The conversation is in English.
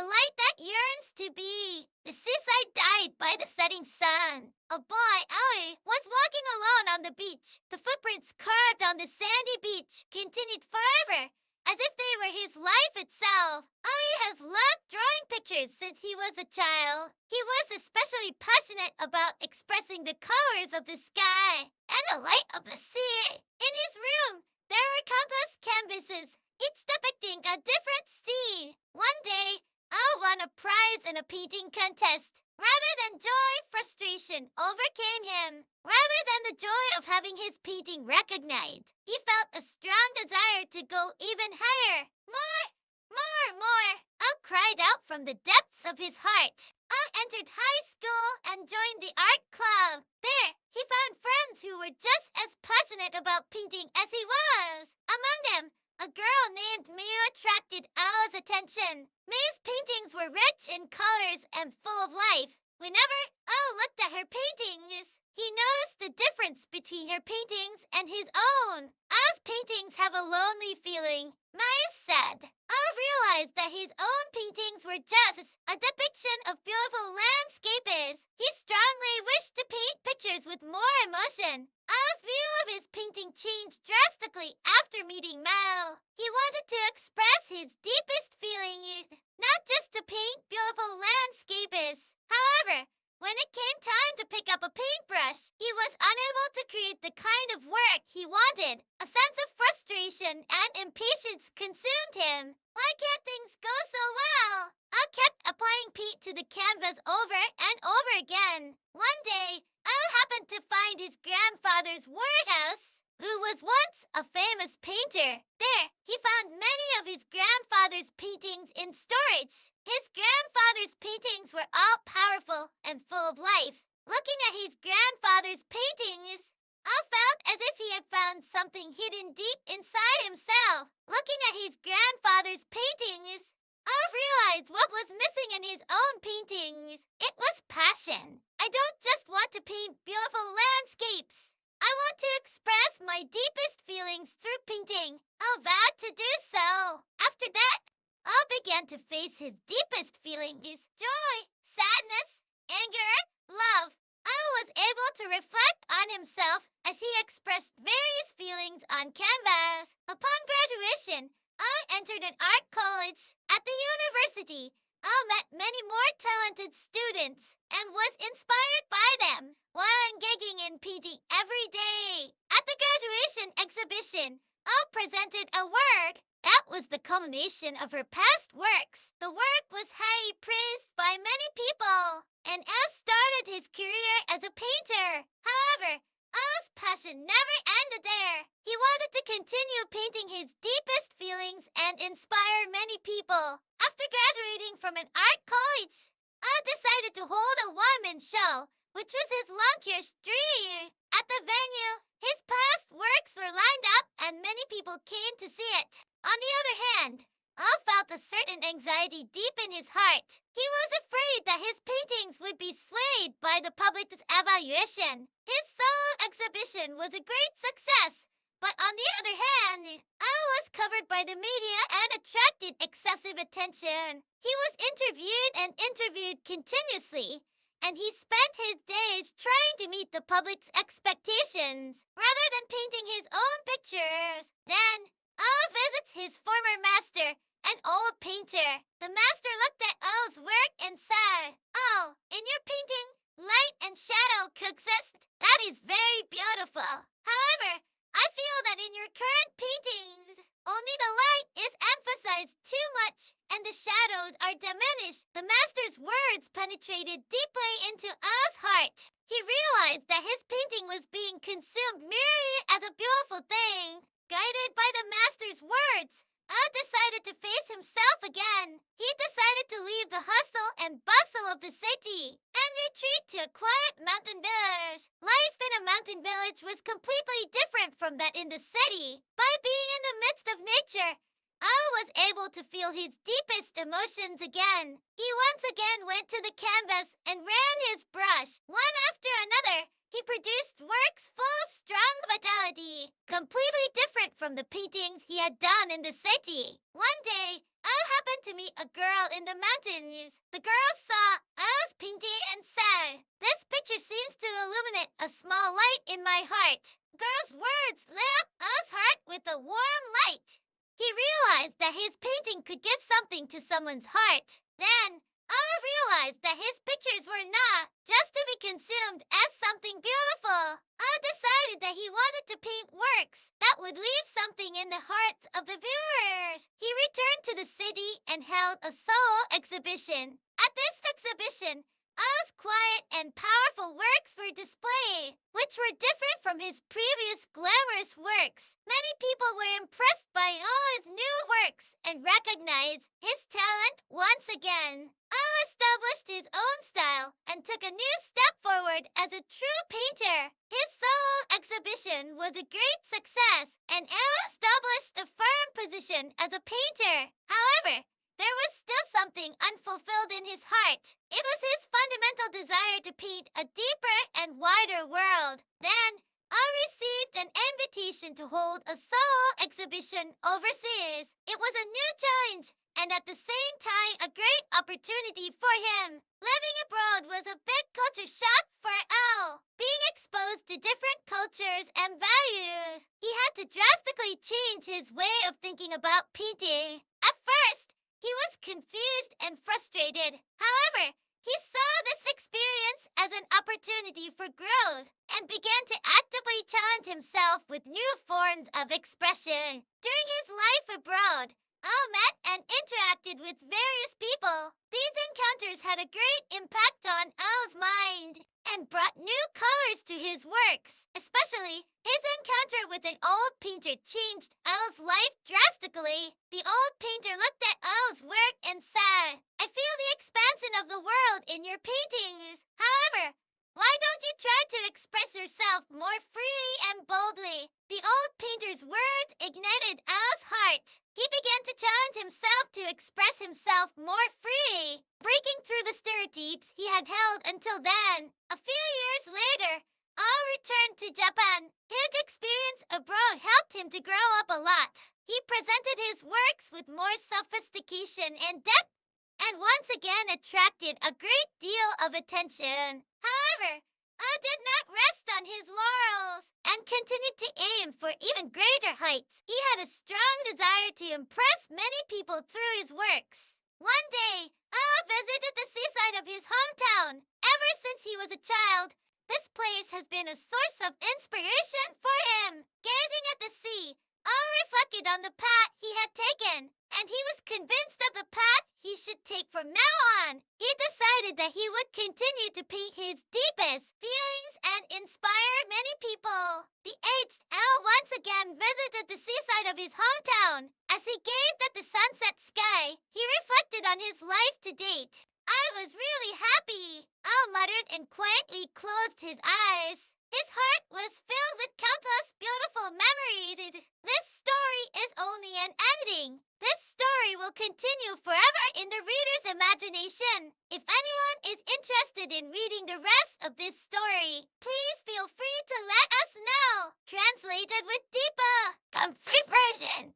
light that yearns to be. The seaside died by the setting sun. A boy, Aoi, was walking alone on the beach. The footprints carved on the sandy beach continued forever, as if they were his life itself. Aoi has loved drawing pictures since he was a child. He was especially passionate about expressing the colors of the sky and the light of the sea. In his room, there were countless canvases, each depicting a different scene. One day, Ao won a prize in a painting contest. Rather than joy, frustration overcame him. Rather than the joy of having his painting recognized, he felt a strong desire to go even higher. More! Ao cried out from the depths of his heart. Ao entered high school and joined the art club. There, he found friends who were just as passionate about painting as he was. Among them, a girl named Miu attracted Ao's attention. Miu's paintings were rich in colors and full of life. Whenever Ao looked at her paintings, he noticed the difference between her paintings and his own. Ao's paintings have a lonely feeling, Miu said. Ao realized that his own paintings were just a depiction of beautiful landscapes. He strongly wished to paint pictures with more emotion. Ao's view of his painting changed drastically after meeting Mao. He wanted to express his deepest feelings, not just to paint beautiful landscapes. However, when it came time to pick up a paintbrush, he was unable to create the kind of work he wanted. A sense of frustration and impatience consumed him. Why can't things go so well? Ao kept applying paint to the canvas over and over again. One day, Ao happened to find his grandfather's warehouse, who was once a famous painter. There, he found many of his grandfather's paintings in storage. His grandfather's paintings were all powerful and full of life. Looking at his grandfather's paintings, Ao felt as if he had found something hidden deep inside himself. Looking at his grandfather's paintings, Ao realized what was missing in his own paintings. It was passion. I don't just want to paint beautiful landscapes. I want to express my deepest feelings through painting. Ao vowed to do so. After that, Ao began to face his deepest feelings: joy, sadness, anger, love. Ao was able to reflect on himself as he expressed various feelings on canvas. Upon graduation, Ao entered an art college. At the university, Ao met many more talented students and was inspired by them while engaging in painting every day. At the graduation exhibition, Ao presented a work that was the culmination of her past works. The work was highly praised by many people, and Ao started his career as a painter. However, Ao's passion never ended there. He wanted to continue painting his deepest feelings and inspire many people. After graduating from an art college, Ao decided to hold a one-man show, which was his longest dream. At the venue, his past works were lined up and many people came to see it. On the other hand, Ao felt a certain anxiety deep in his heart. He was afraid that his paintings would be swayed by the public's evaluation. His solo exhibition was a great success, but on the other hand, Ao was covered by the media and attracted excessive attention. He was interviewed continuously, and he spent his days trying to meet the public's expectations rather than painting his own pictures. Then, Ao visits his former master, an old painter. The master looked at Ao's work and said, "Oh, in your painting, light and shadow coexist. That is very beautiful. However, I feel that in your current paintings, only the light is emphasized too much and the shadows are diminished." The master's words penetrated deeply into Ao's heart. He realized that his painting was being consumed merely as a beautiful thing. Guided by the master's words, Ao decided to face himself again. He decided to leave the hustle and bustle of the city and retreat to a quiet mountain village. Life in a mountain village was completely different from that in the city. By being in the midst of nature, Owl was able to feel his deepest emotions again. He once again went to the canvas and ran his brush. One after another, he produced works full of strong vitality, completely different from the paintings he had done in the city. One day, Owl happened to meet a girl in the mountains. The girl saw Owl's painting and said, "This picture seems to illuminate a small light in my heart." The girl's words lit up Owl's heart with a warm light. He realized that his painting could give something to someone's heart. Then, Owl realized that his pictures were not just to be consumed as something beautiful. Owl decided that he wanted to paint works that would leave something in the hearts of the viewers. He returned to the city and held a solo exhibition. At this exhibition, Owl's quiet and powerful works were displayed, which were different from his previous glamorous works. Many people were impressed by Owl's new works and recognized his talent once again. Owl established his own style and took a new step forward as a true painter. His solo exhibition was a great success, and Owl established a firm position as a painter. However, there was still something unfulfilled in his heart. It was his fundamental desire to paint a deeper and wider world. Then, I received an invitation to hold a solo exhibition overseas. It was a new challenge and at the same time a great opportunity for him. Living abroad was a big culture shock for Owl. Being exposed to different cultures and values, he had to drastically change his way of thinking about painting. At first, he was confused and frustrated. However, he saw this experience as an opportunity for growth and began to actively challenge himself with new forms of expression. During his life abroad, Owl met and interacted with various people. These encounters had a great impact on Owl's mind and brought new colors to his works. Especially, his encounter with an old painter changed Owl's life drastically. The old painter looked at Owl's work and said, "I feel the expansion of the world in your paintings. However, why don't you try to express yourself more freely and boldly?" The old painter's words ignited Owl's heart. He began to challenge himself to express himself more freely, breaking through the stereotypes he had held until then. A few years later, Owl returned to Japan. His experience abroad helped him to grow up a lot. He presented his works with more sophistication and depth, and once again attracted a great deal of attention. However, Owl did not rest on his laurels and continued to aim for even greater heights. He had a strong desire to impress many people through his works. One day, Owl visited the seaside of his hometown. Ever since he was a child, this place has been a source of inspiration for him. Gazing at the sea, Owl reflected on the path he had taken, and he was convinced of the path he should take from now on. He decided that he would continue to paint his deepest feelings and inspire many people. The 8th Owl once again visited the seaside of his hometown. As he gazed at the sunset sky, he reflected on his life to date. "I was really happy," Owl muttered and quietly closed his eyes. His heart was filled with countless beautiful memories. This story is only an ending. This story will continue forever in the reader's imagination. If anyone is interested in reading the rest of this story, please feel free to let us know. Translated with Deepa. Complete version.